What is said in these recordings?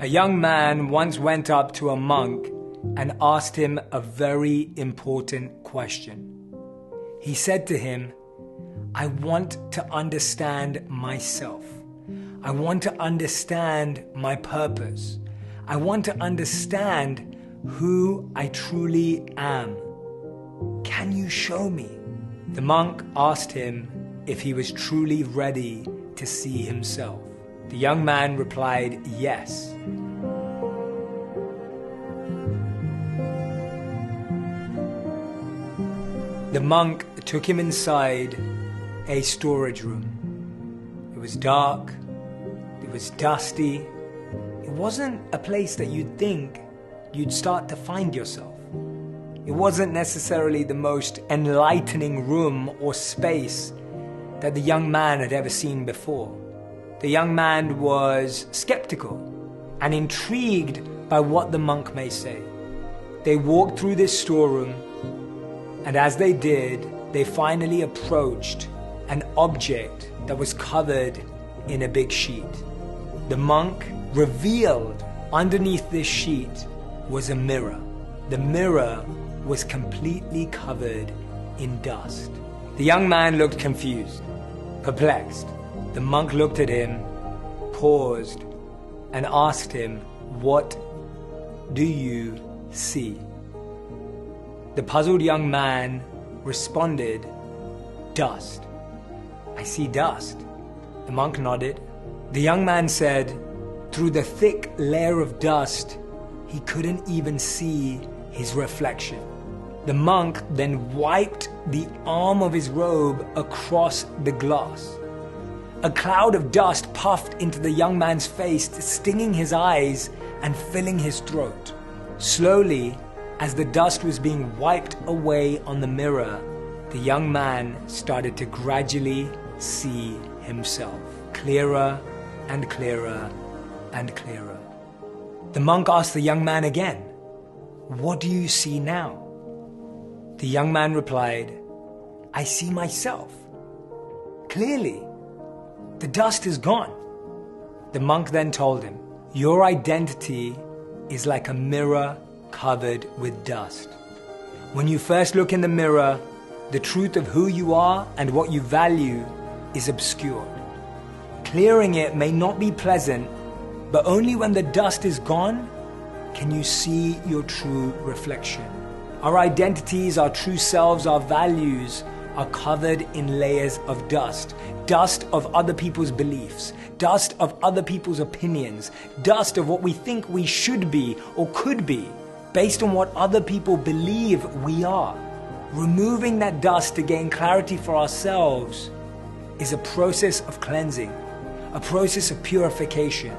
A young man once went up to a monk and asked him a very important question. He said to him, "I want to understand myself. I want to understand my purpose. I want to understand who I truly am. Can you show me?" The monk asked him if he was truly ready to see himself. The young man replied, "Yes." The monk took him inside a storage room. It was dark, it was dusty. It wasn't a place that you'd think you'd start to find yourself. It wasn't necessarily the most enlightening room or space that the young man had ever seen before. The young man was skeptical and intrigued by what the monk may say. They walked through this storeroom, and as they did, they finally approached an object that was covered in a big sheet. The monk revealed underneath this sheet was a mirror. The mirror was completely covered in dust. The young man looked confused, perplexed. The monk looked at him, paused, and asked him, "What do you see?" The puzzled young man responded, "Dust. I see dust." The monk nodded. The young man said, through the thick layer of dust, he couldn't even see his reflection. The monk then wiped the arm of his robe across the glass. A cloud of dust puffed into the young man's face, stinging his eyes and filling his throat. Slowly, as the dust was being wiped away on the mirror, the young man started to gradually see himself, clearer and clearer and clearer. The monk asked the young man again, "What do you see now?" The young man replied, "I see myself. Clearly, the dust is gone." The monk then told him, "Your identity is like a mirror covered with dust. When you first look in the mirror, the truth of who you are and what you value is obscured. Clearing it may not be pleasant, but only when the dust is gone can you see your true reflection. Our identities, our true selves, our values are covered in layers of dust. Dust of other people's beliefs, dust of other people's opinions, dust of what we think we should be or could be, based on what other people believe we are. Removing that dust to gain clarity for ourselves is a process of cleansing, a process of purification."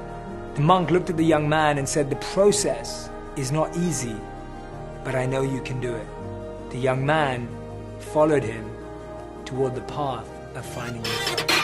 The monk looked at the young man and said, "The process is not easy, but I know you can do it." The young man followed him toward the path of finding yourself.